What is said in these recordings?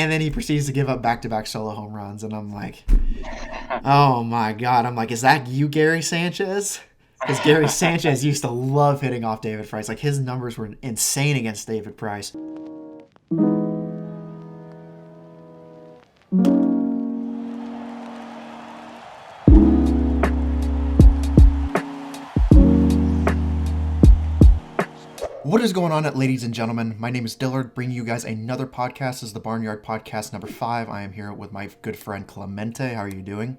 And then he proceeds to give up back-to-back solo home runs, and I'm like, oh my God. I'm like, is that you, Gary Sanchez? Because Gary Sanchez used to love hitting off David Price. Like, his numbers were insane against David Price. What is going on, ladies and gentlemen? My name is Dillard, bringing you guys another podcast. This is the Barnyard podcast number 5. I am here with my good friend Clemente. How are you doing?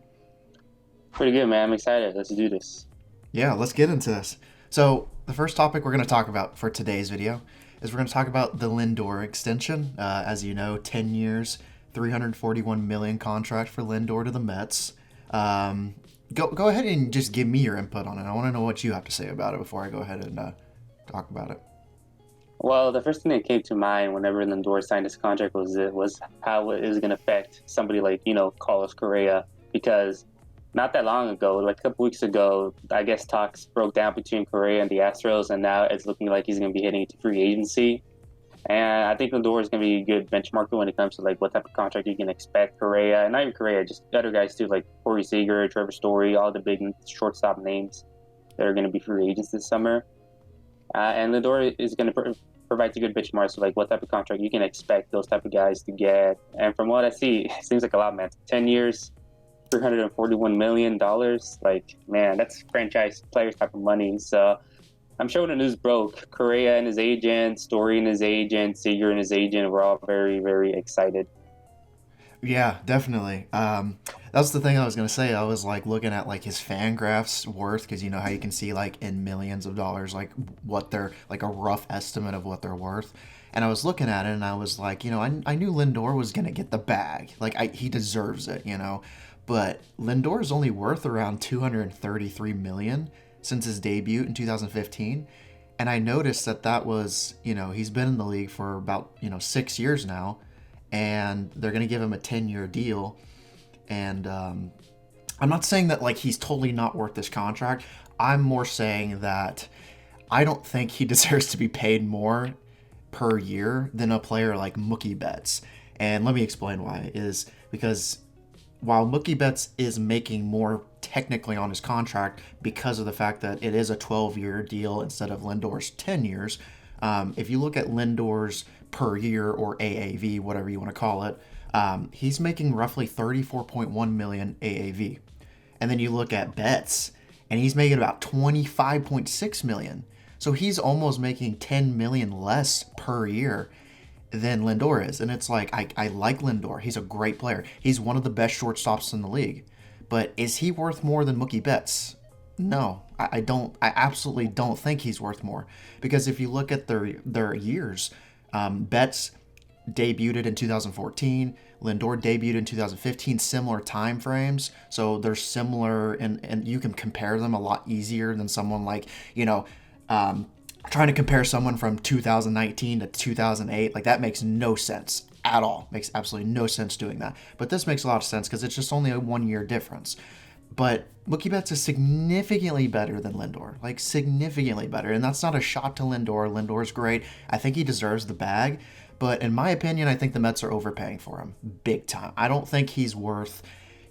Pretty good, man. I'm excited. Let's do this. Yeah, let's get into this. So, the first topic we're going to talk about for today's video is we're going to talk about the Lindor extension. As you know, 10 years, $341 million contract for Lindor to the Mets. Go ahead and just give me your input on it. I want to know what you have to say about it before I go ahead and talk about it. Well, the first thing that came to mind whenever Lindor signed his contract was how it is going to affect somebody like Carlos Correa, because not that long ago, like a couple weeks ago, I guess talks broke down between Correa and the Astros, and now it's looking like he's going to be heading into free agency. And I think Lindor is going to be a good benchmarker when it comes to like what type of contract you can expect Correa, and not even Correa, just other guys too, like Corey Seager, Trevor Story, all the big shortstop names that are going to be free agents this summer. And Lindor is going to provide a good benchmark, so like what type of contract you can expect those type of guys to get. And from what I see, it seems like a lot, man. 10 years, $341 million. Like, man, that's franchise players type of money. So I'm sure when the news broke, Correa and his agent, Story and his agent, Seager and his agent were all very, very excited. Yeah, definitely. That's the thing I was gonna say. I was like looking at like his fan graphs worth, because you know how you can see like in millions of dollars like what they're like a rough estimate of what they're worth. And I was looking at it and I was like, I knew Lindor was gonna get the bag. Like he deserves it. But Lindor is only worth around 233 million since his debut in 2015. And I noticed that was, he's been in the league for about, 6 years now, and they're going to give him a 10-year deal. And I'm not saying that like he's totally not worth this contract. I'm more saying that I don't think he deserves to be paid more per year than a player like Mookie Betts. And let me explain why. Is because while Mookie Betts is making more technically on his contract because of the fact that it is a 12-year deal instead of Lindor's 10 years, if you look at Lindor's per year, or AAV, whatever you want to call it, he's making roughly 34.1 million AAV. And then you look at Betts, and he's making about 25.6 million. So he's almost making 10 million less per year than Lindor is. And it's like, I like Lindor. He's a great player. He's one of the best shortstops in the league. But is he worth more than Mookie Betts? No, I don't. I absolutely don't think he's worth more, because if you look at their years, Betts debuted in 2014. Lindor debuted in 2015. Similar time frames, so they're similar, and you can compare them a lot easier than someone like trying to compare someone from 2019 to 2008. Like, that makes no sense at all. Makes absolutely no sense doing that. But this makes a lot of sense because it's just only a 1-year difference. But Mookie Betts is significantly better than Lindor, like significantly better. And that's not a shot to Lindor. Lindor's great. I think he deserves the bag. But in my opinion, I think the Mets are overpaying for him big time. I don't think he's worth,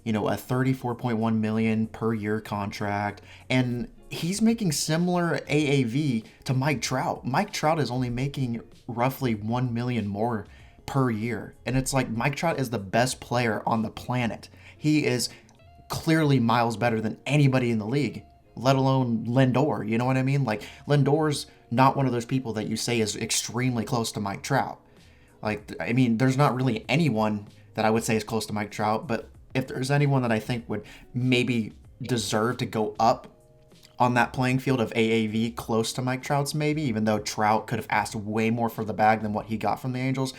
a 34.1 million per year contract. And he's making similar AAV to Mike Trout. Mike Trout is only making roughly 1 million more per year. And it's like Mike Trout is the best player on the planet. He is clearly miles better than anybody in the league, let alone Lindor. You know what I mean? Like, Lindor's not one of those people that you say is extremely close to Mike Trout. Like, I mean, there's not really anyone that I would say is close to Mike Trout, but if there's anyone that I think would maybe deserve to go up on that playing field of AAV close to Mike Trout's, maybe, even though Trout could have asked way more for the bag than what he got from the Angels,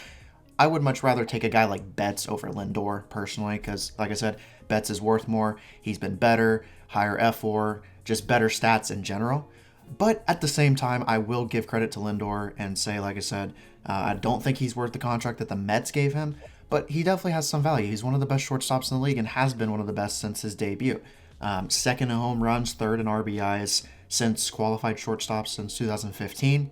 I would much rather take a guy like Betts over Lindor, personally, because, like I said, Betts is worth more. He's been better, higher F4, just better stats in general. But at the same time, I will give credit to Lindor and say, like I said, I don't think he's worth the contract that the Mets gave him, but he definitely has some value. He's one of the best shortstops in the league and has been one of the best since his debut. Second in home runs, third in RBIs since qualified shortstops since 2015.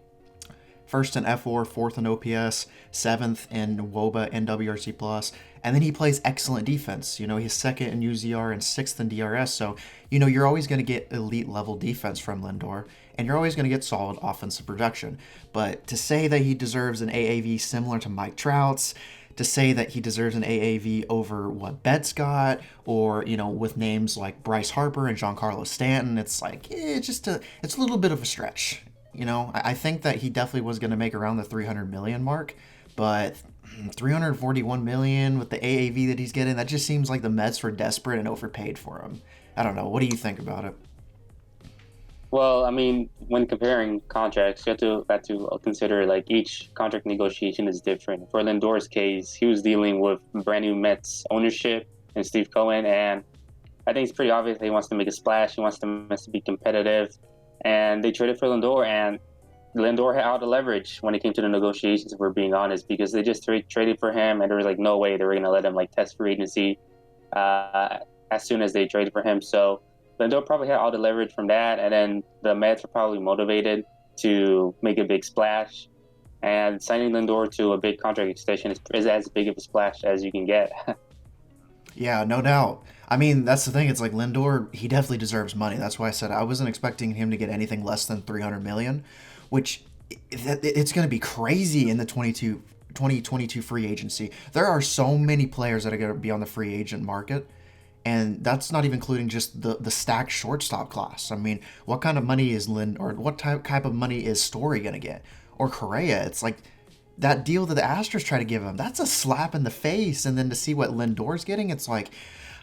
first in F4, fourth in OPS, seventh in WOBA and WRC plus, and then he plays excellent defense. He's second in UZR and sixth in DRS. So you're always going to get elite level defense from Lindor, and you're always going to get solid offensive production. But to say that he deserves an AAV similar to Mike Trout's, to say that he deserves an AAV over what Betts got, or with names like Bryce Harper and Giancarlo Stanton, it's like it's a little bit of a stretch. I think that he definitely was going to make around the 300 million mark, but 341 million with the AAV that he's getting, that just seems like the Mets were desperate and overpaid for him. I don't know. What do you think about it? Well, I mean, when comparing contracts, you have to consider like each contract negotiation is different. For Lindor's case, he was dealing with brand new Mets ownership and Steve Cohen, and I think it's pretty obvious that he wants to make a splash. He wants the Mets to be competitive, and they traded for Lindor, and Lindor had all the leverage when it came to the negotiations, if we're being honest, because they just traded for him, and there was like no way they were going to let him like test free agency as soon as they traded for him. So Lindor probably had all the leverage from that, and then the Mets were probably motivated to make a big splash. And signing Lindor to a big contract extension is as big of a splash as you can get. Yeah, no doubt. I mean, that's the thing. It's like Lindor, he definitely deserves money. That's why I said I wasn't expecting him to get anything less than 300 million, which it's going to be crazy in the 2022 free agency. There are so many players that are going to be on the free agent market. And that's not even including just the stacked shortstop class. I mean, what kind of money is what type of money is Story going to get? Or Correa? It's like that deal that the Astros try to give him, that's a slap in the face. And then to see what Lindor's getting, it's like,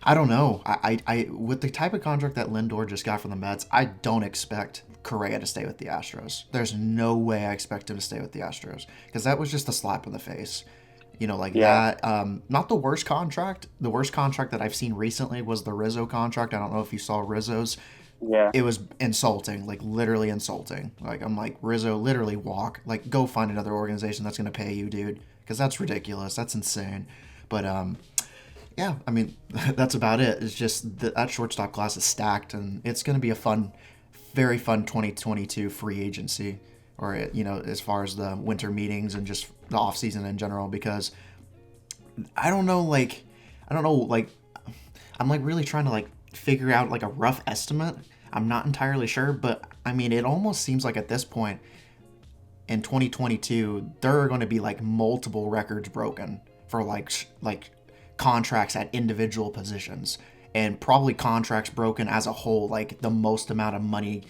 I don't know. I with the type of contract that Lindor just got from the Mets, I don't expect Correa to stay with the Astros. There's no way I expect him to stay with the Astros, because that was just a slap in the face. Yeah. That. Not the worst contract. The worst contract that I've seen recently was the Rizzo contract. I don't know if you saw Rizzo's. Yeah. It was insulting, like literally insulting. Like, I'm like, Rizzo, literally walk. Like, go find another organization that's going to pay you, dude. Because that's ridiculous. That's insane. But, yeah, I mean, that's about it. It's just that shortstop class is stacked, and it's going to be a very fun 2022 free agency, or as far as the winter meetings and just the off season in general, because I don't know, like I'm like really trying to like figure out like a rough estimate. I'm not entirely sure, but I mean, it almost seems like at this point in 2022 there are going to be like multiple records broken for like contracts at individual positions, and probably contracts broken as a whole, like the most amount of money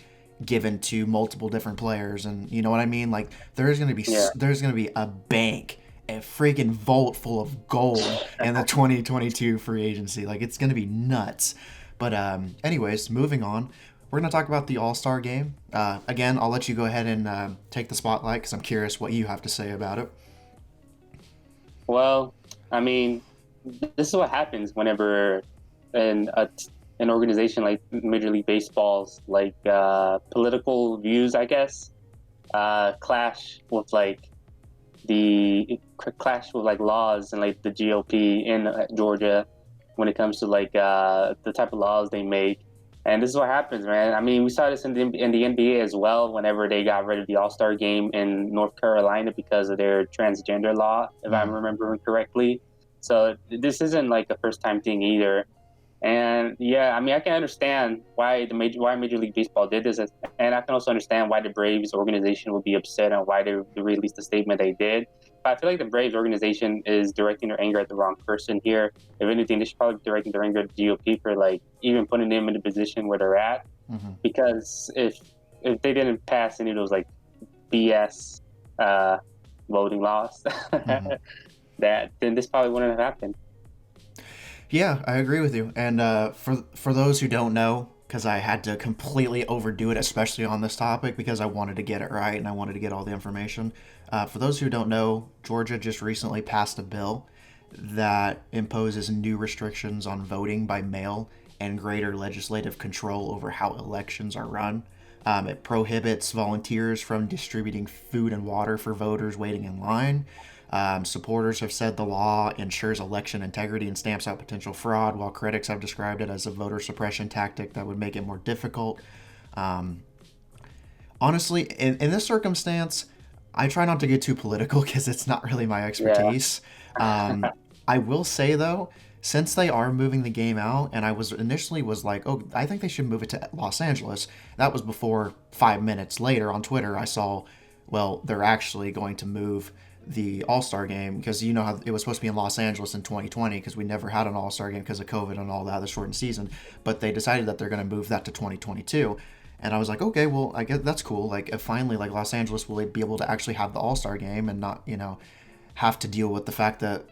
given to multiple different players. And you know what I mean? Like there's going to be a bank, a freaking vault full of gold in the 2022 free agency. Like, it's going to be nuts. But anyways, moving on, we're going to talk about the All-Star game. Again, I'll let you go ahead and take the spotlight, because I'm curious what you have to say about it. Well, I mean, this is what happens whenever an organization like Major League Baseball's like political views, I guess, clash with laws and like the GOP in Georgia when it comes to like the type of laws they make. And this is what happens, man. I mean, we saw this in the NBA as well, whenever they got rid of the All-Star game in North Carolina because of their transgender law, if I'm remembering correctly. So this isn't like a first-time thing either. And yeah, I mean, I can understand why Major League Baseball did this, and I can also understand why the Braves organization would be upset and why they released the statement they did. But I feel like the Braves organization is directing their anger at the wrong person here. If anything, they should probably be directing their anger at the GOP for like even putting them in the position where they're at. Mm-hmm. Because if they didn't pass any of those like BS voting laws, mm-hmm. then this probably wouldn't have happened. Yeah, I agree with you. And for those who don't know, because I had to completely overdo it, especially on this topic, because I wanted to get it right and I wanted to get all the information. For those who don't know, Georgia just recently passed a bill that imposes new restrictions on voting by mail and greater legislative control over how elections are run. It prohibits volunteers from distributing food and water for voters waiting in line. Supporters have said the law ensures election integrity and stamps out potential fraud, while critics have described it as a voter suppression tactic that would make it more difficult. Honestly, in this circumstance, I try not to get too political because it's not really my Yeah. expertise. Um, I will say though, since they are moving the game out, and I was initially was like, oh, I think they should move it to Los Angeles. That was before 5 minutes later on Twitter I saw, well, they're actually going to move the All Star game because you know how it was supposed to be in Los Angeles in 2020 because we never had an All Star game because of COVID and all that, the shortened season. But they decided that they're going to move that to 2022. And I was like, okay, well, I guess that's cool. Like, if finally, like Los Angeles will be able to actually have the All Star game and not, have to deal with the fact that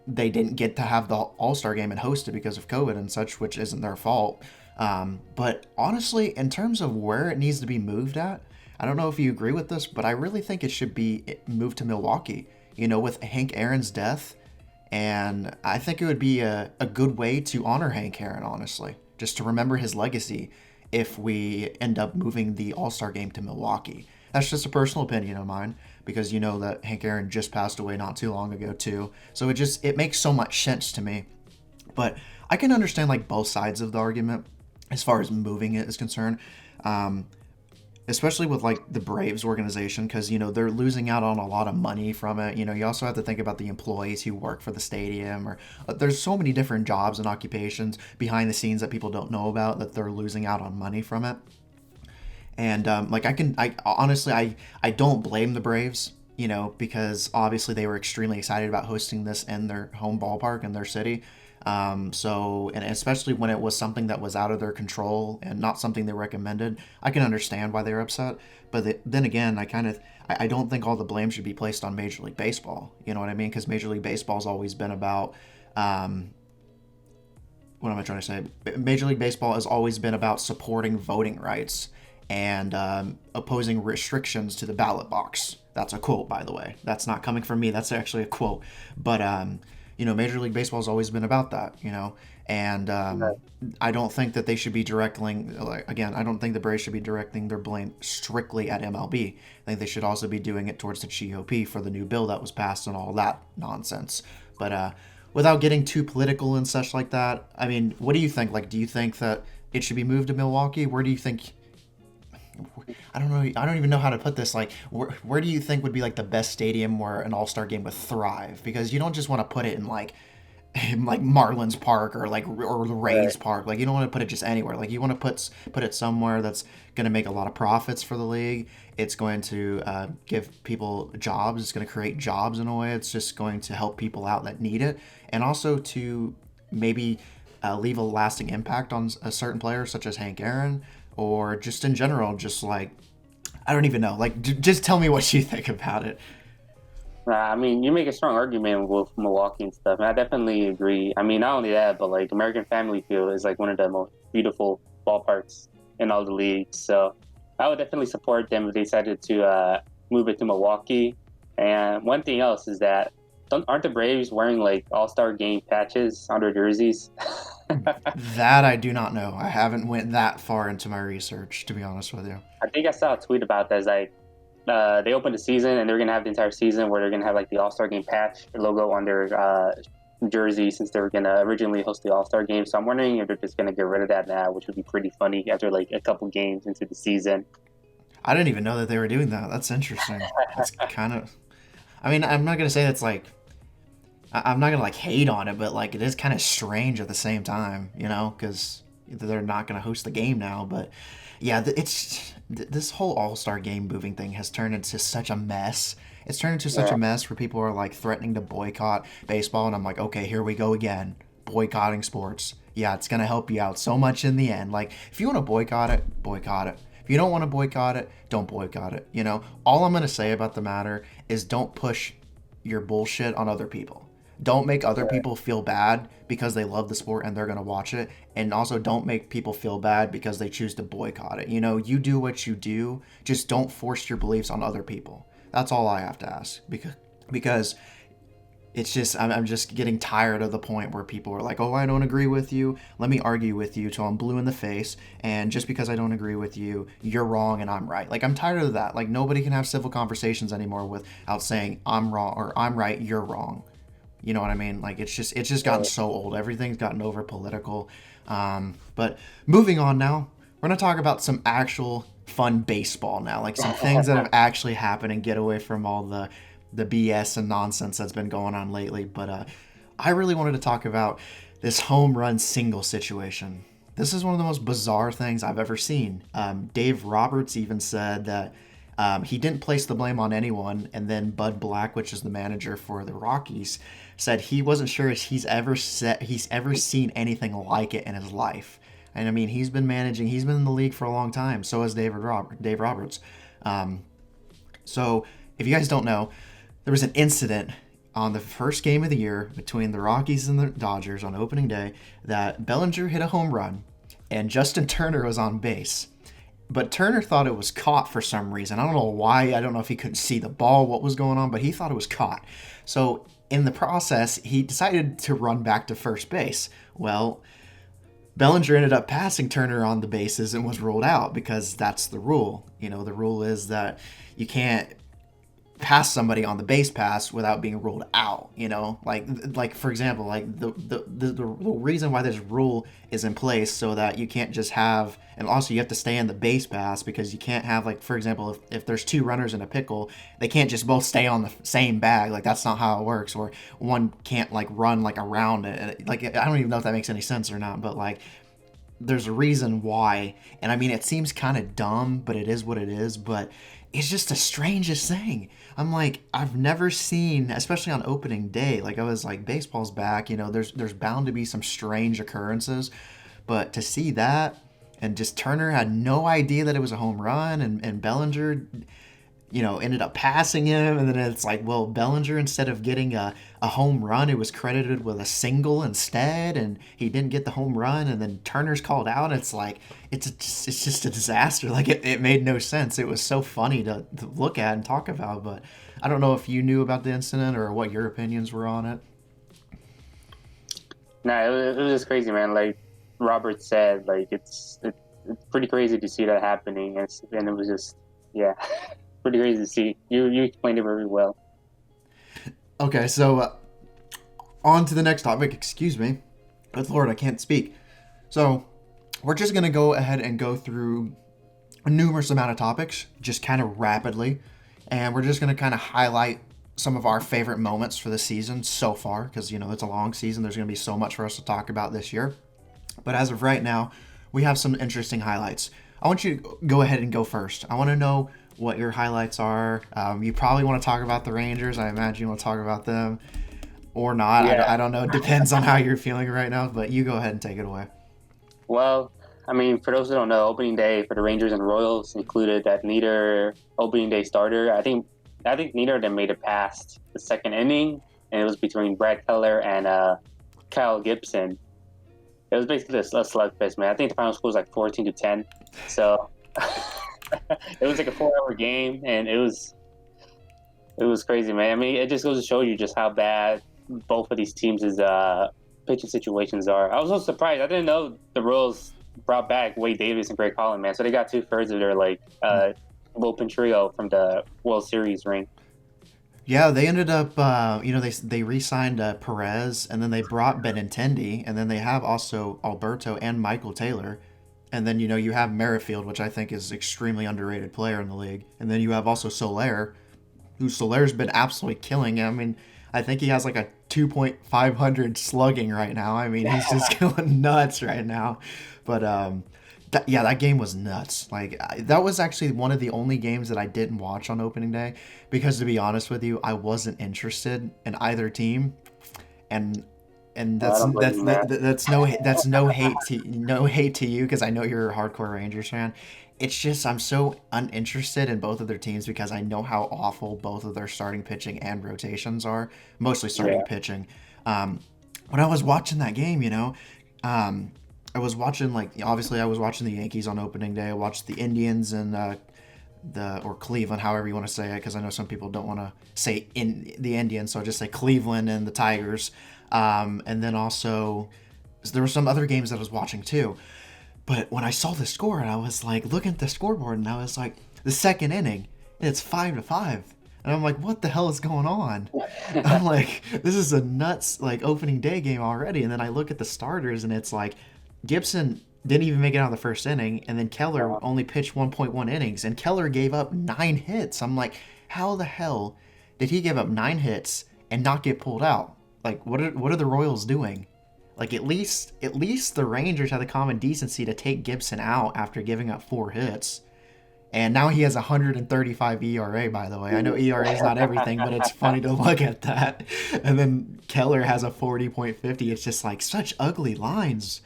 they didn't get to have the All Star game and host it because of COVID and such, which isn't their fault. But honestly, in terms of where it needs to be moved at, I don't know if you agree with this, but I really think it should be moved to Milwaukee. With Hank Aaron's death, and I think it would be a good way to honor Hank Aaron, honestly, just to remember his legacy if we end up moving the All Star game to Milwaukee. That's just a personal opinion of mine because you know that Hank Aaron just passed away not too long ago too. So it makes so much sense to me. But I can understand like both sides of the argument as far as moving it is concerned. Um, Especially with like the Braves organization because they're losing out on a lot of money from it. You also have to think about the employees who work for the stadium or there's so many different jobs and occupations behind the scenes that people don't know about that they're losing out on money from it. And like I honestly I don't blame the Braves, because obviously they were extremely excited about hosting this in their home ballpark in their city. And especially when it was something that was out of their control and not something they recommended, I can understand why they were upset. But then again, I don't think all the blame should be placed on Major League Baseball. You know what I mean? Because Major League Baseball's always been about what am I trying to say? Major League Baseball has always been about supporting voting rights and opposing restrictions to the ballot box. That's a quote, by the way. That's not coming from me. That's actually a quote. But Major League Baseball has always been about that. And Right. I don't think that they should be directing. Again, I don't think the Braves should be directing their blame strictly at MLB. I think they should also be doing it towards the GOP for the new bill that was passed and all that nonsense. But without getting too political and such like that, I mean, what do you think? Like, do you think that it should be moved to Milwaukee? Where do you think? I don't know. I don't even know how to put this. Like, where do you think would be like the best stadium where an All Star game would thrive? Because you don't just want to put it in like like Marlins Park or the Right. Rays Park. Like you don't want to put it just anywhere. Like you want to put it somewhere that's going to make a lot of profits for the league. It's going to give people jobs. It's going to create jobs in a way. It's just going to help people out that need it, and also to maybe leave a lasting impact on a certain player, such as Hank Aaron, or just in general, just like I don't even know. Like just tell me what you think about it. I mean, you make a strong argument with Milwaukee and stuff, and I definitely agree. I mean, not only that, but like American Family Field is like one of the most beautiful ballparks in all the leagues. So I would definitely support them if they decided to move it to Milwaukee. And one thing else is that aren't the Braves wearing like All Star Game patches on their jerseys? That I do not know. I haven't went that far into my research, to be honest with you. I think I saw a tweet about that. It's like they opened the season and they're gonna have the entire season where they're gonna have like the All Star Game patch logo on their jersey since they were gonna originally host the All Star Game. So I'm wondering if they're just gonna get rid of that now, which would be pretty funny after like a couple games into the season. I didn't even know that they were doing that. That's interesting. That's kind of. I mean, I'm not gonna say that's like. I'm not gonna like hate on it, but like it is kind of strange at the same time, because they're not gonna host the game now. But yeah, this whole All Star Game moving thing has turned into such a mess. It's turned into such Yeah, a mess where people are like threatening to boycott baseball, and I'm like, okay, here we go again, boycotting sports. Yeah, it's gonna help you out so much in the end. Like, if you want to boycott it, boycott it. If you don't want to boycott it, don't boycott it. All I'm gonna say about the matter is don't push your bullshit on other people. Don't make other right. people feel bad because they love the sport and they're going to watch it. And also don't make people feel bad because they choose to boycott it. You do what you do. Just don't force your beliefs on other people. That's all I have to ask. Because it's just, I'm just getting tired of the point where people are like, oh, I don't agree with you. Let me argue with you till I'm blue in the face. And just because I don't agree with you, you're wrong and I'm right. Like, I'm tired of that. Like, nobody can have civil conversations anymore without saying I'm wrong or I'm right, you're wrong. You know what I mean? Like it's just gotten Right. so old. Everything's gotten over political. But moving on now, we're gonna talk about some actual fun baseball now, like some things that have actually happened, and get away from all the BS and nonsense that's been going on lately. But I really wanted to talk about this home run single situation. This is one of the most bizarre things I've ever seen. Dave Roberts even said that he didn't place the blame on anyone, and then Bud Black, which is the manager for the Rockies, said he wasn't sure if he's ever seen anything like it in his life. And I mean, he's been managing, he's been in the league for a long time. So has Dave Roberts. So if you guys don't know, there was an incident on the first game of the year between the Rockies and the Dodgers on opening day that Bellinger hit a home run and Justin Turner was on base. But Turner thought it was caught for some reason. I don't know why. I don't know if he couldn't see the ball, what was going on, but he thought it was caught. So in the process, he decided to run back to first base. Well, Bellinger ended up passing Turner on the bases and was ruled out because that's the rule. You know, the rule is that you can't pass somebody on the base pass without being ruled out. You know, like for example, like the reason why this rule is in place so that you can't just have, and also you have to stay on the base pass because you can't have, like, for example, if there's two runners in a pickle, they can't just both stay on the same bag. Like, that's not how it works. Or one can't like run like around it. Like, I don't even know if that makes any sense or not, but like, there's a reason why. And I mean, it seems kind of dumb, but it is what it is. But it's just the strangest thing. I'm like, I've never seen, especially on opening day, like I was like, baseball's back, you know, there's bound to be some strange occurrences. But to see that, and just Turner had no idea that it was a home run, and Bellinger, you know, ended up passing him, and then it's like, well, Bellinger, instead of getting a home run, it was credited with a single instead, and he didn't get the home run, and then Turner's called out. It's like, it's just a disaster. Like, it made no sense. It was so funny to look at and talk about, but I don't know if you knew about the incident or what your opinions were on it. Nah, it was just crazy, man. Like Robert said, like it's pretty crazy to see that happening, and it was just, yeah, pretty crazy to see. You explained it very well. Okay, so on to the next topic. Excuse me. Good Lord, I can't speak. So we're just going to go ahead and go through a numerous amount of topics, just kind of rapidly. And we're just going to kind of highlight some of our favorite moments for the season so far, because, you know, it's a long season. There's going to be so much for us to talk about this year. But as of right now, we have some interesting highlights. I want you to go ahead and go first. I want to know what your highlights are. You probably want to talk about the Rangers. I imagine you want to talk about them or not. Yeah. I don't know. It depends on how you're feeling right now, but you go ahead and take it away. Well, I mean, for those who don't know, opening day for the Rangers and Royals included that neither opening day starter. I think neither of them made it past the second inning, and it was between Brad Keller and Kyle Gibson. It was basically a slugfest, man. I think the final score was like 14-10. So it was like a 4-hour game, and it was crazy, man. I mean, it just goes to show you just how bad both of these teams' pitching situations are. I was so surprised. I didn't know the Royals brought back Wade Davis and Greg Holland, man. So they got 2/3 of their bullpen trio from the World Series ring. Yeah, they ended up, they re-signed Perez, and then they brought Benintendi, and then they have also Alberto and Michael Taylor. And then, you know, you have Merrifield, which I think is an extremely underrated player in the league. And then you have also Soler, who Soler's been absolutely killing. I mean, I think he has like a 2.500 slugging right now. I mean, he's just going nuts right now. But that game was nuts. Like, that was actually one of the only games that I didn't watch on opening day because, to be honest with you, I wasn't interested in either team, and that's no hate to you, because I know you're a hardcore Rangers fan. It's just I'm so uninterested in both of their teams because I know how awful both of their starting pitching and rotations are, mostly starting pitching. When I was watching that game, you know, I was watching, like, obviously I was watching the Yankees on opening day. I watched the Indians and or Cleveland, however you want to say it, because I know some people don't want to say in the Indians, so I just say Cleveland and the Tigers. And then also there were some other games that I was watching too. But when I saw the score, and I was like looking at the scoreboard, and I was like, the second inning, and it's 5-5. And I'm like, what the hell is going on? I'm like, this is a nuts, like, opening day game already. And then I look at the starters, and it's like Gibson didn't even make it out of the first inning, and then Keller Uh, only pitched 1.1 innings, and Keller gave up 9 hits. I'm like, how the hell did he give up 9 hits and not get pulled out? Like, what are the Royals doing? Like, at least the Rangers had the common decency to take Gibson out after giving up 4 hits. And now he has 135 ERA, by the way. I know ERA is not everything, but it's funny to look at that. And then Keller has a 40.50. It's just like such ugly lines.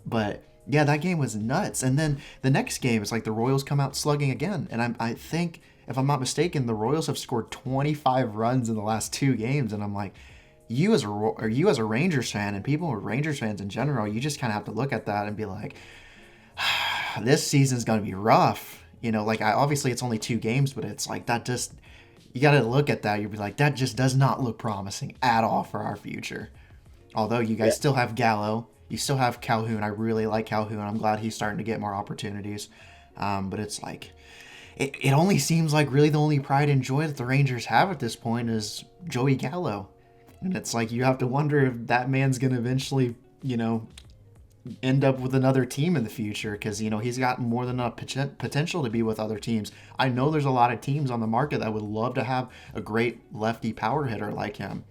But yeah, that game was nuts. And then the next game is like the Royals come out slugging again. And I think, if I'm not mistaken, the Royals have scored 25 runs in the last 2 games. And I'm like, you as a Rangers fan and people who are Rangers fans in general, you just kind of have to look at that and be like, this season's going to be rough. Like obviously it's only 2 games, but it's like that just you got to look at that. You'll be like, that just does not look promising at all for our future. Although you yeah, guys still have Gallo, you still have Calhoun. I really like Calhoun. I'm glad he's starting to get more opportunities. But it's like it only seems like really the only pride and joy that the Rangers have at this point is Joey Gallo, and it's like you have to wonder if that man's going to eventually, end up with another team in the future because he's got more than enough potential to be with other teams. I know there's a lot of teams on the market that would love to have a great lefty power hitter like him.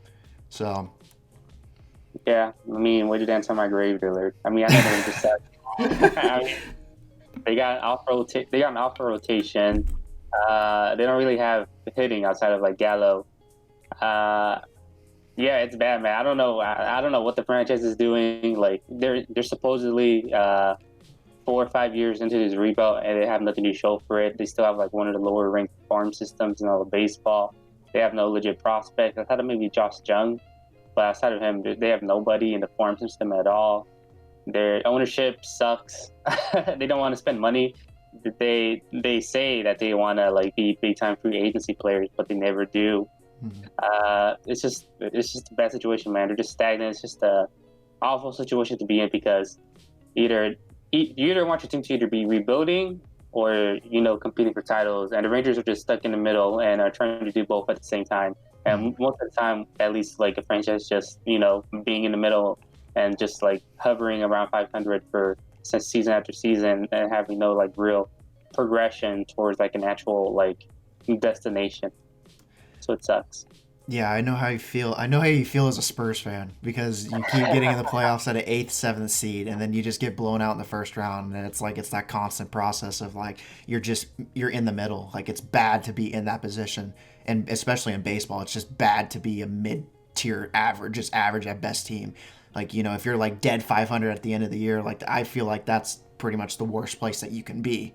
So yeah. I mean, way to dance on my grave, Dillard. I mean, I know they just said. I mean, They got an alpha rotation. They don't really have hitting outside of like Gallo. Uh, yeah, it's bad, man. I don't know. I don't know what the franchise is doing. Like they're supposedly 4 or 5 years into this rebuild, and they have nothing to show for it. They still have like one of the lower ranked farm systems in all of baseball. They have no legit prospect. I thought it maybe Josh Jung, but outside of him, they have nobody in the farm system at all. Their ownership sucks. They don't want to spend money. They say that they want to like be big time free agency players, but they never do. It's just a bad situation, man. They're just stagnant. It's just a awful situation to be in because you either want your team to either be rebuilding or competing for titles, and the Rangers are just stuck in the middle and are trying to do both at the same time. And most of the time, at least like a franchise just being in the middle and just like hovering around 500 for since season after season and having no like real progression towards like an actual like destination. So it sucks. yeah, I know how you feel. I know how you feel as a Spurs fan because you keep getting in the playoffs at an eighth, seventh seed, and then you just get blown out in the first round, and it's like it's that constant process of like you're in the middle. Like it's bad to be in that position, and especially in baseball, it's just bad to be a mid-tier average, just average at best team. Like if you're like dead 500 at the end of the year, like I feel like that's pretty much the worst place that you can be.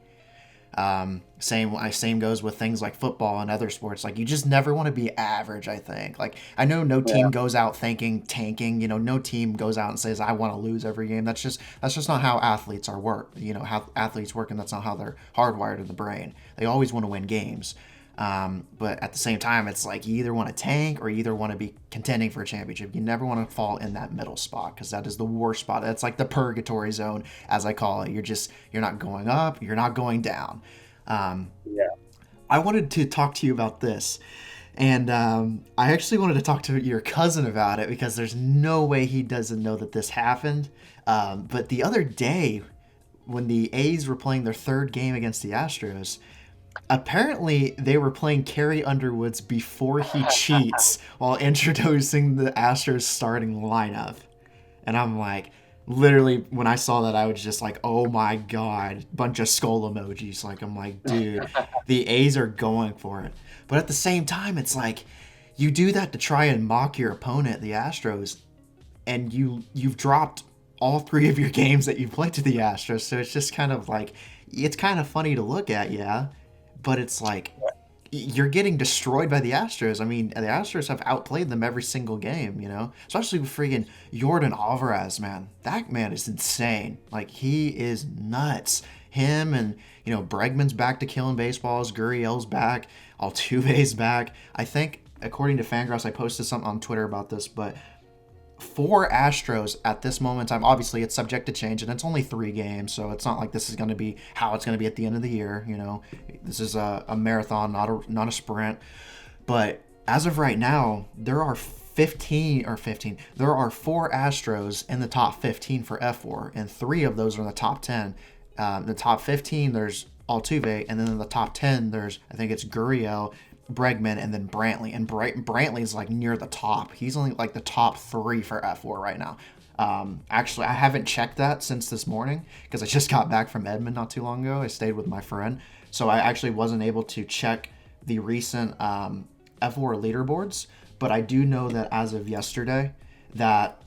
Same goes with things like football and other sports. Like you just never want to be average. I think. Like I know no Yeah. team goes out thinking tanking. No team goes out and says I want to lose every game. That's just not how athletes are work. How athletes work, and that's not how they're hardwired in the brain. They always want to win games. But at the same time, it's like you either want to tank or you either want to be contending for a championship. You never want to fall in that middle spot because that is the worst spot. That's like the purgatory zone, as I call it. You're not going up, you're not going down. Um, Yeah. I wanted to talk to you about this, and I actually wanted to talk to your cousin about it because there's no way he doesn't know that this happened. But the other day, when the A's were playing their third game against the Astros, apparently they were playing Carrie Underwood's Before He Cheats while introducing the Astros starting lineup. And I'm like, literally, when I saw that, I was just like, oh my God, bunch of skull emojis. Like, I'm like, dude, the A's are going for it. But at the same time, it's like, you do that to try and mock your opponent, the Astros, and you've dropped all three of your games that you played to the Astros. So it's just kind of like, it's kind of funny to look at, yeah, but it's like you're getting destroyed by the Astros. I mean, the Astros have outplayed them every single game, especially with freaking Jordan Alvarez, man. That man is insane. Like, he is nuts. Him and, Bregman's back to killing baseballs. Gurriel's back. Altuve's back. I think, according to Fangraphs, I posted something on Twitter about this, but for Astros at this moment in time, obviously it's subject to change, and it's only 3 games, so it's not like this is going to be how it's going to be at the end of the year. This is a marathon, not a sprint. But as of right now, there are 15. There are four Astros in the top 15 for F4, and three of those are in the top 10. The top 15, there's Altuve, and then in the top 10, there's, I think it's Gurriel, Bregman, and then Brantley. And Brantley's like near the top. He's only like the top three for F4 right now. Actually, I haven't checked that since this morning because I just got back from Edmond not too long ago. I stayed with my friend, so I actually wasn't able to check the recent F4 leaderboards. But I do know that as of yesterday, that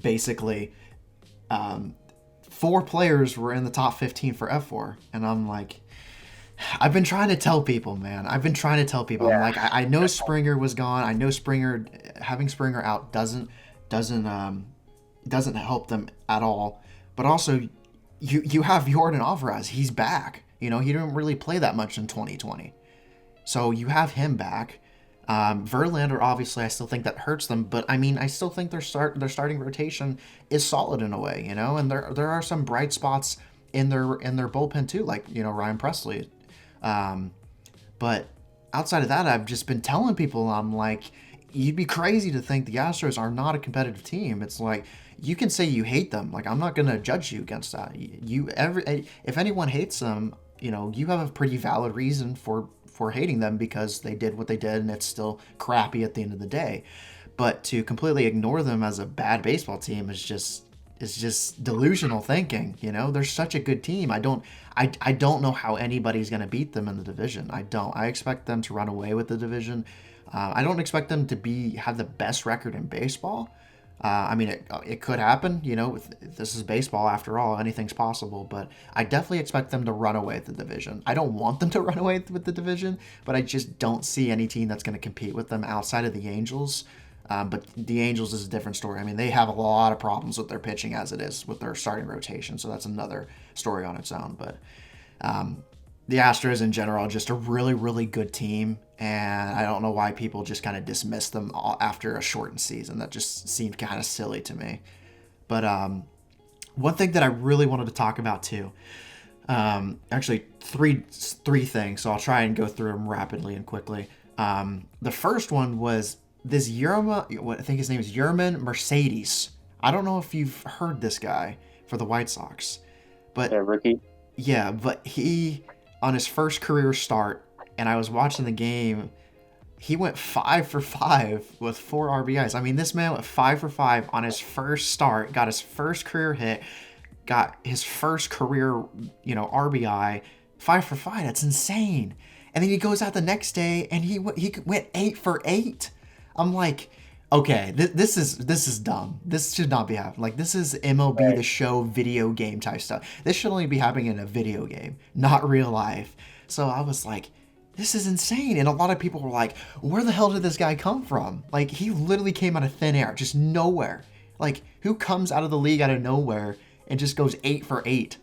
basically four players were in the top 15 for F4, and I'm like, I've been trying to tell people, man. I've been trying to tell people. Yeah. I'm like, I know Springer was gone. I know Springer having Springer out doesn't help them at all. But also, you have Jordan Alvarez. He's back. You know, he didn't really play that much in 2020, so you have him back. Verlander, obviously, I still think that hurts them, but I mean, I still think their starting rotation is solid in a way, you know. And there are some bright spots in their bullpen too, like, you know, Ryan Presley. But outside of that, I've just been telling people, I'm like, you'd be crazy to think the Astros are not a competitive team. It's like, you can say you hate them. Like, I'm not going to judge you against that. If anyone hates them, you know, you have a pretty valid reason for hating them because they did what they did and it's still crappy at the end of the day. But to completely ignore them as a bad baseball team is just delusional thinking. You know, they're such a good team. I don't know how anybody's going to beat them in the division. I expect them to run away with the division. I don't expect them to have the best record in baseball. I mean, it could happen. You know, this is baseball after all. Anything's possible. But I definitely expect them to run away with the division. I don't want them to run away with the division, but I just don't see any team that's going to compete with them outside of the Angels. But the Angels is a different story. I mean, they have a lot of problems with their pitching as it is with their starting rotation. So that's another story on its own. But the Astros in general are just a really, really good team. And I don't know why people just kind of dismiss them after a shortened season. That just seemed kind of silly to me. But one thing that I really wanted to talk about too, actually three things. So I'll try and go through them rapidly and quickly. The first one was this I think his name is Yerman Mercedes. I don't know if you've heard this guy for the White Sox, but Rookie. Yeah, but he, on his first career start, and I was watching the game, he went 5 for 5 with 4 RBIs. I mean, this man went 5 for 5 on his first start, got his first career hit, got his first career, you know, RBI, 5 for 5. That's insane. And then he goes out the next day and he went 8 for 8. I'm like, okay, this is dumb. This should not be happening. Like, this is MLB Right. The Show video game type stuff. This should only be happening in a video game, not real life. So I was like, this is insane. And a lot of people were like, where the hell did this guy come from? Like, he literally came out of thin air, just nowhere. Like, who comes out of the league out of nowhere and just goes 8 for 8?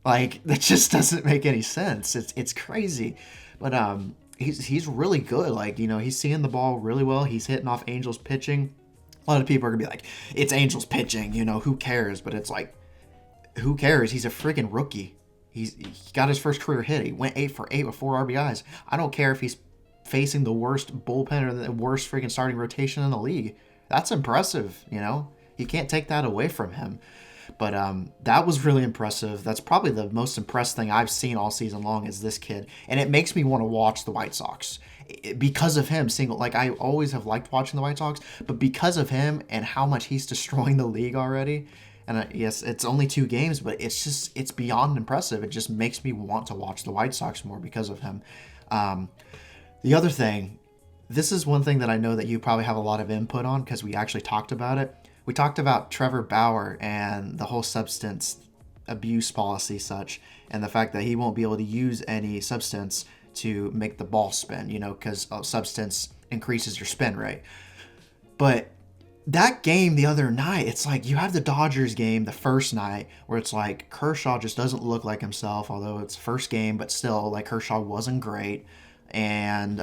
Like, that just doesn't make any sense. It's crazy. But he's really good. Like, you know, he's seeing the ball really well. He's hitting off Angels pitching. A lot of people are gonna be like, it's Angels pitching, you know, who cares? But it's like, who cares? He's a freaking rookie. He got his first career hit. He went 8 for 8 with 4 RBIs. I don't care if he's facing the worst bullpen or the worst freaking starting rotation in the league. That's impressive, you know? You can't take that away from him. But that was really impressive. That's probably the most impressive thing I've seen all season long is this kid. And it makes me want to watch the White Sox. Because of him, like, I always have liked watching the White Sox, but because of him and how much he's destroying the league already, and yes, it's only 2 games, but it's beyond impressive. It just makes me want to watch the White Sox more because of him. The other thing, this is one thing that I know that you probably have a lot of input on because we actually talked about it. We talked about Trevor Bauer and the whole substance abuse policy such, and the fact that he won't be able to use any substance to make the ball spin, you know, because substance increases your spin rate. But that game the other night, it's like you have the Dodgers game the first night where it's like Kershaw just doesn't look like himself, although it's first game, but still, like, Kershaw wasn't great. And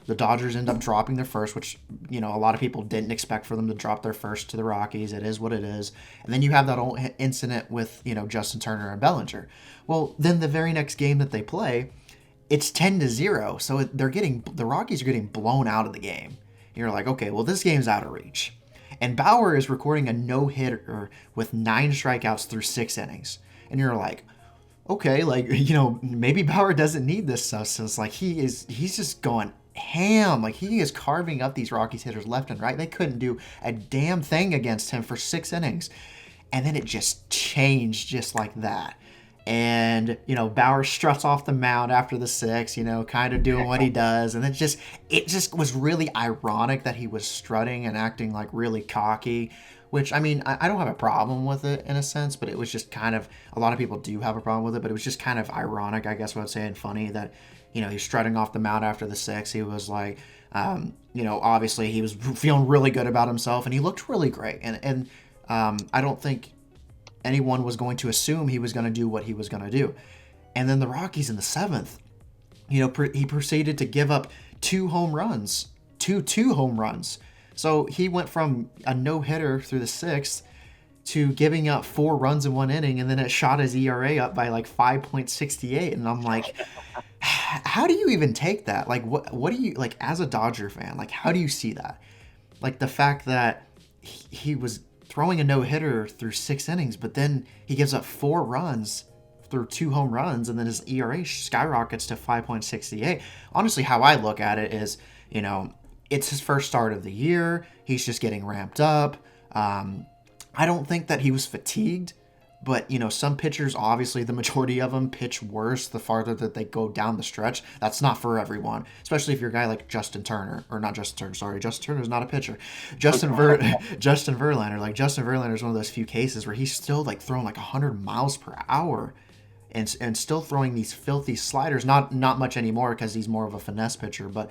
the Dodgers end up dropping their first, which, you know, a lot of people didn't expect for them to drop their first to the Rockies. It is what it is. And then you have that whole incident with, you know, Justin Turner and Bellinger. Well, then the very next game that they play, it's 10-0. So the Rockies are getting blown out of the game. You're like, okay, well, this game's out of reach. And Bauer is recording a no-hitter with 9 strikeouts through 6 innings. And you're like, okay, like, maybe Bauer doesn't need this stuff. So it's like he's just going ham. Like, he is carving up these Rockies hitters left and right. They couldn't do a damn thing against him for 6 innings. And then it just changed just like that. And, Bauer struts off the mound after the 6, kind of doing what he does. And it just was really ironic that he was strutting and acting like really cocky, which, I mean, I don't have a problem with it in a sense, but it was just kind of, a lot of people do have a problem with it, but it was just kind of ironic, I guess what I'd say, and funny that, he's strutting off the mound after the 6. He was like, obviously he was feeling really good about himself, and he looked really great. And I don't think anyone was going to assume he was going to do what he was going to do. And then the Rockies in the 7th, he proceeded to give up 2 home runs. Two home runs. So he went from a no-hitter through the 6th to giving up 4 runs in 1 inning, and then it shot his ERA up by like 5.68. And I'm like, how do you even take that? Like, what do you, like, as a Dodger fan, like, how do you see that? Like, the fact that he was throwing a no-hitter through 6 innings, but then he gives up 4 runs through 2 home runs, and then his ERA skyrockets to 5.68. Honestly, how I look at it is, it's his first start of the year. He's just getting ramped up. I don't think that he was fatigued, but, some pitchers, obviously the majority of them pitch worse the farther that they go down the stretch. That's not for everyone, especially if you're a guy like Justin Turner, or not Justin Turner, sorry. Justin Turner's not a pitcher. Justin Verlander. Like, Justin Verlander is one of those few cases where he's still, like, throwing like 100 miles per hour and still throwing these filthy sliders. Not much anymore because he's more of a finesse pitcher, but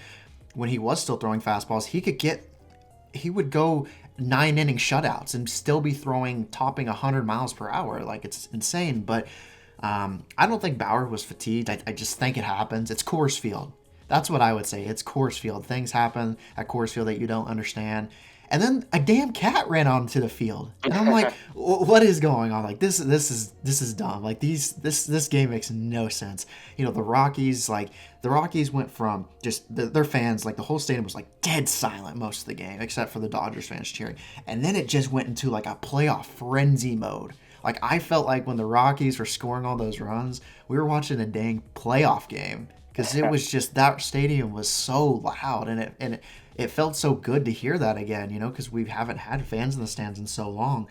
when he was still throwing fastballs, he would go 9-inning shutouts and still be topping 100 miles per hour. Like, it's insane. But I don't think Bauer was fatigued. I just think it happens. It's Coors Field. That's what I would say. It's Coors Field. Things happen at Coors Field that you don't understand. And then a damn cat ran onto the field, and I'm like, "What is going on? Like, this is dumb. Like, this game makes no sense." The Rockies went from just their fans, like, the whole stadium was like dead silent most of the game, except for the Dodgers fans cheering, and then it just went into like a playoff frenzy mode. Like, I felt like when the Rockies were scoring all those runs, we were watching a dang playoff game, because it was just, that stadium was so loud, and it felt so good to hear that again, because we haven't had fans in the stands in so long.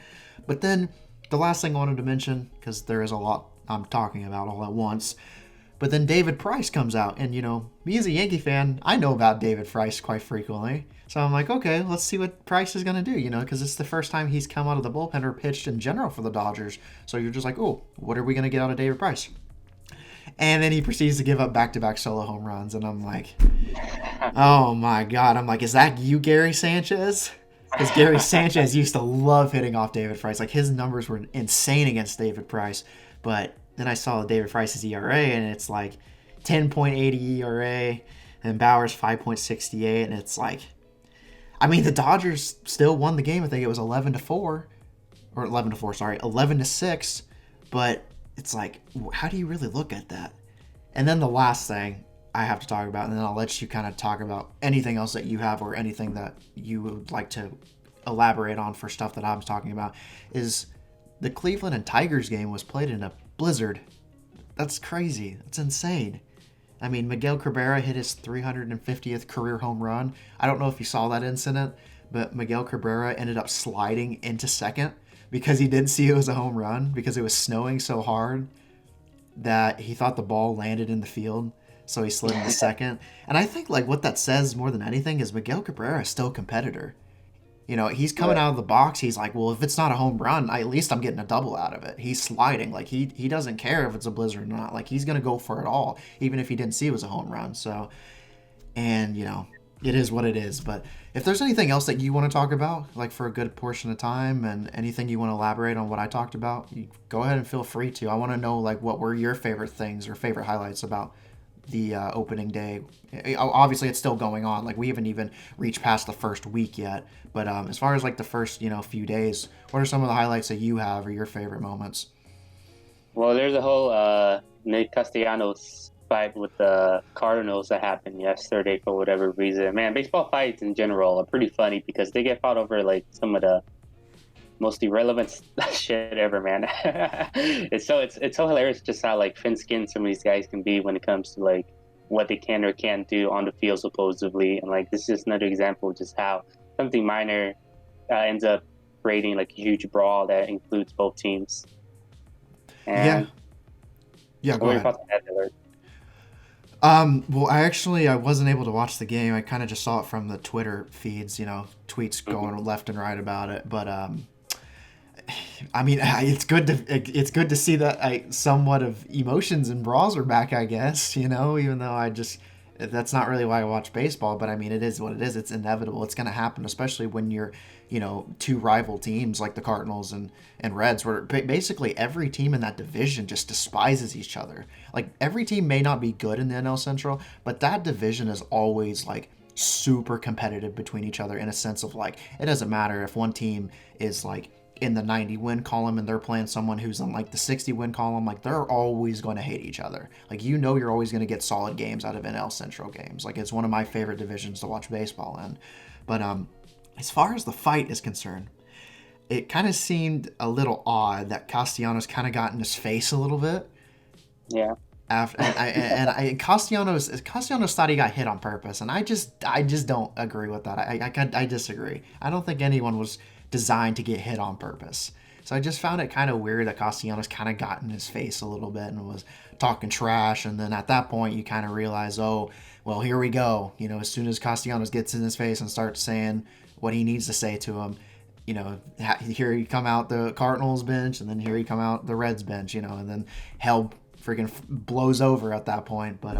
But then the last thing I wanted to mention, because there is a lot I'm talking about all at once, but then David Price comes out, and me as a Yankee fan, I know about David Price quite frequently. So I'm like, okay, let's see what Price is going to do, because it's the first time he's come out of the bullpen or pitched in general for the Dodgers. So you're just like, oh, what are we going to get out of David Price? And then he proceeds to give up back-to-back solo home runs. And I'm like, oh, my God. I'm like, is that you, Gary Sanchez? Because Gary Sanchez used to love hitting off David Price. Like, his numbers were insane against David Price. But then I saw David Price's ERA, and it's like 10.80 ERA. And Bauer's 5.68. And it's like, I mean, the Dodgers still won the game. I think it was 11-4. Or 11-4, sorry. 11-6. But it's like, how do you really look at that? And then the last thing I have to talk about, and then I'll let you kind of talk about anything else that you have or anything that you would like to elaborate on for stuff that I'm talking about, is the Cleveland and Tigers game was played in a blizzard. That's crazy. That's insane. I mean, Miguel Cabrera hit his 350th career home run. I don't know if you saw that incident, but Miguel Cabrera ended up sliding into second because he didn't see it was a home run, because it was snowing so hard that he thought the ball landed in the field, so he slid into second. And I think, like, what that says more than anything is Miguel Cabrera is still a competitor. He's coming out of the box. He's like, well, if it's not a home run, at least I'm getting a double out of it. He's sliding. Like, he doesn't care if it's a blizzard or not. Like, he's going to go for it all, even if he didn't see it was a home run. So, and, it is what it is. But if there's anything else that you want to talk about, like, for a good portion of time, and anything you want to elaborate on what I talked about, you go ahead and feel free to. I want to know, like, what were your favorite things or favorite highlights about the opening day. Obviously, it's still going on. Like, we haven't even reached past the first week yet. But as far as, like, the first, few days, what are some of the highlights that you have or your favorite moments? Well, there's a whole Nick Castellanos fight with the Cardinals that happened yesterday for whatever reason. Man, baseball fights in general are pretty funny because they get fought over like some of the most irrelevant shit ever, man. It's so hilarious just how like thin-skinned some of these guys can be when it comes to like what they can or can't do on the field supposedly. And like this is just another example of just how something minor ends up creating like a huge brawl that includes both teams. Yeah. And Yeah, go what are your ahead. thoughts on that, Taylor? Well, I wasn't able to watch the game. I kind of just saw it from the Twitter feeds, tweets Mhm. going left and right about it. But I mean, it's good to see that somewhat of emotions and brawls are back. I guess even though that's not really why I watch baseball. But I mean, it is what it is. It's inevitable. It's going to happen, especially when you're two rival teams like the Cardinals and Reds, where basically every team in that division just despises each other. Like every team may not be good in the NL Central, but that division is always like super competitive between each other in a sense of like it doesn't matter if one team is like in the 90 win column and they're playing someone who's in like the 60 win column, like they're always going to hate each other. Like you're always going to get solid games out of NL Central games. Like it's one of my favorite divisions to watch baseball in. But as far as the fight is concerned, it kind of seemed a little odd that Castellanos kind of got in his face a little bit Yeah. after, Castellanos thought he got hit on purpose, and I just don't agree with that. I disagree. I don't think anyone was designed to get hit on purpose. So I just found it kind of weird that Castellanos kind of got in his face a little bit and was talking trash, and then at that point you kind of realize, oh, well, here we go. As soon as Castellanos gets in his face and starts saying what he needs to say to him, here he come out the Cardinals bench, and then here he come out the Reds bench, and then hell freaking blows over at that point. But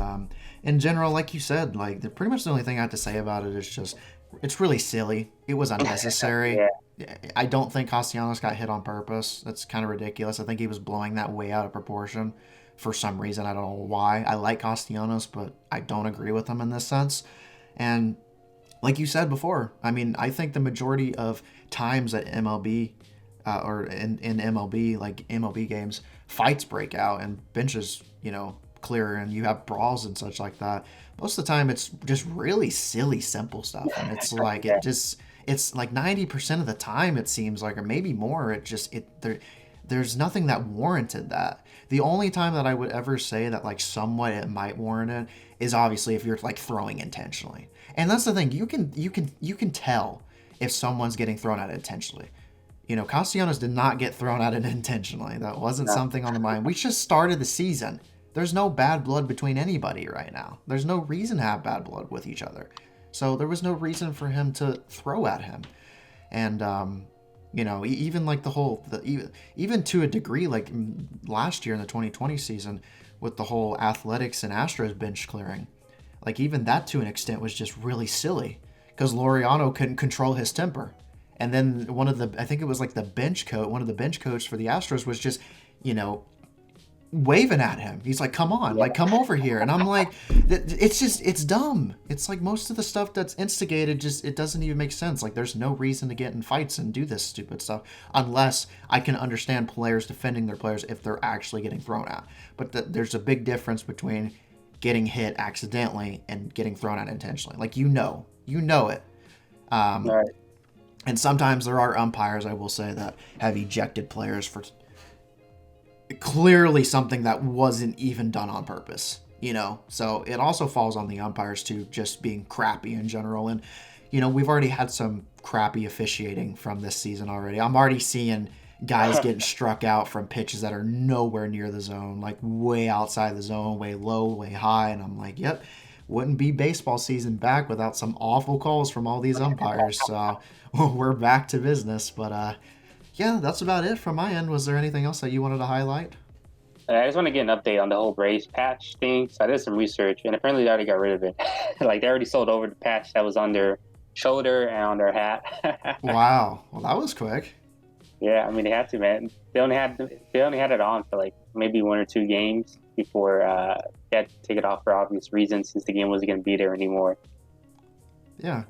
in general, like you said, like pretty much the only thing I have to say about it is just it's really silly. It was unnecessary. Yeah. I don't think Castellanos got hit on purpose. That's kind of ridiculous. I think he was blowing that way out of proportion for some reason. I don't know why. I like Castellanos, but I don't agree with him in this sense. And like you said before, I mean, I think the majority of times at MLB or in MLB, like MLB games, fights break out and benches, clear and you have brawls and such like that. Most of the time, it's just really silly, simple stuff, and it's like Yeah. it's like 90% of the time it seems like, or maybe more. There's nothing that warranted that. The only time that I would ever say that like somewhat it might warrant it is obviously if you're like throwing intentionally. And that's the thing. You can tell if someone's getting thrown at intentionally. Castellanos did not get thrown at it intentionally. That wasn't No. something on the mind. We just started the season. There's no bad blood between anybody right now. There's no reason to have bad blood with each other. So there was no reason for him to throw at him. And even like even to a degree, like last year in the 2020 season, with the whole Athletics and Astros bench clearing, like even that to an extent was just really silly because Laureano couldn't control his temper, and then I think it was like one of the bench coach for the Astros was just, you know, waving at him. He's like, "Come on, Yeah. like come over here," and I'm like, it's dumb. It's like most of the stuff that's instigated just it doesn't even make sense. Like there's no reason to get in fights and do this stupid stuff unless I can understand players defending their players if they're actually getting thrown at. But there's a big difference between getting hit accidentally and getting thrown at intentionally. Like you know it. All right. And sometimes there are umpires, I will say, that have ejected players for clearly something that wasn't even done on purpose, So it also falls on the umpires too, just being crappy in general. And we've already had some crappy officiating from this season already. I'm already seeing guys getting struck out from pitches that are nowhere near the zone, like way outside the zone, way low, way high, and I'm like, yep, wouldn't be baseball season back without some awful calls from all these umpires. So we're back to business. But yeah, that's about it from my end. Was there anything else that you wanted to highlight? I just want to get an update on the whole brace patch thing. So I did some research, and apparently they already got rid of it. Like they already sold over the patch that was on their shoulder and on their hat. Wow. Well, that was quick. Yeah, I mean they had to, man. They only had it on for like maybe one or two games before they had to take it off for obvious reasons since the game wasn't going to be there anymore. Yeah.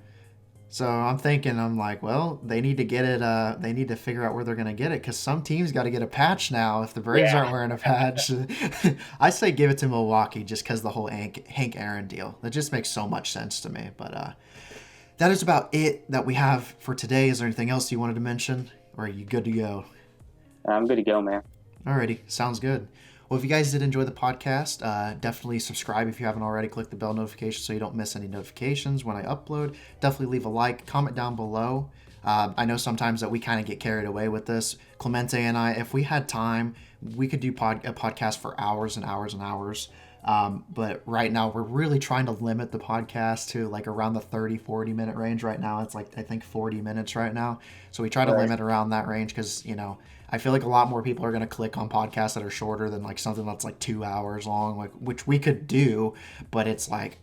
So I'm thinking, I'm like, well, they need to get it. They need to figure out where they're gonna get it because some teams got to get a patch now. If the Braves Yeah. aren't wearing a patch, I say give it to Milwaukee just because the whole Hank Aaron deal. That just makes so much sense to me. But that is about it that we have for today. Is there anything else you wanted to mention, or are you good to go? I'm good to go, man. Alrighty, sounds good. Well, if you guys did enjoy the podcast, definitely subscribe if you haven't already. Click the bell notification so you don't miss any notifications when I upload. Definitely leave a like, comment down below. I know sometimes that we kind of get carried away with this. Clemente and I, if we had time, we could do a podcast for hours and hours and hours. But right now, we're really trying to limit the podcast to like around the 30-40 minute range right now. It's like, I think 40 minutes right now. So we try to Right. limit around that range because, I feel like a lot more people are going to click on podcasts that are shorter than like something that's like 2 hours long, like which we could do, but it's like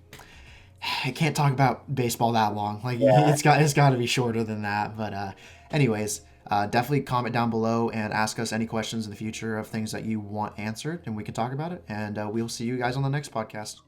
I can't talk about baseball that long. Like Yeah. it's got to be shorter than that. But anyways, definitely comment down below and ask us any questions in the future of things that you want answered, and we can talk about it. And we'll see you guys on the next podcast.